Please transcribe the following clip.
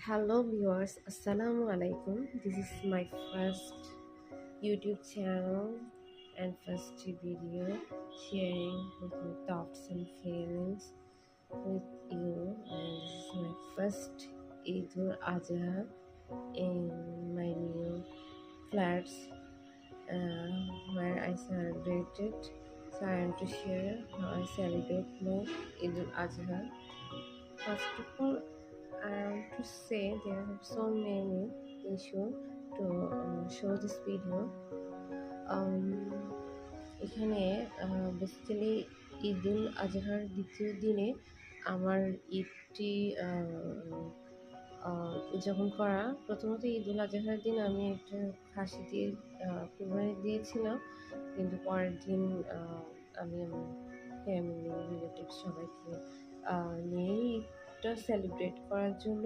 Hello viewers, Assalamu alaikum. This is my first YouTube channel and first video sharing with my thoughts and feelings with you. And this is my first Eid al-Adha in my new flats where I celebrated. So I am to share how I celebrate my Eid al-Adha. First of all, I want to say there are so many issues to show this video. এখানে basically ঈদুল আজহার দ্বিতীয় দিনে আমার ঈদটি উদযাপন করা। প্রথমত ঈদুল আজহার দিন আমি একটা খাসি দিয়ে কুরবানি দিয়েছিলাম, কিন্তু পরের দিন আমি আমার ফ্যামিলি রিলেটিভ সবাইকে নিয়ে ঈদটা সেলিব্রেট করার জন্য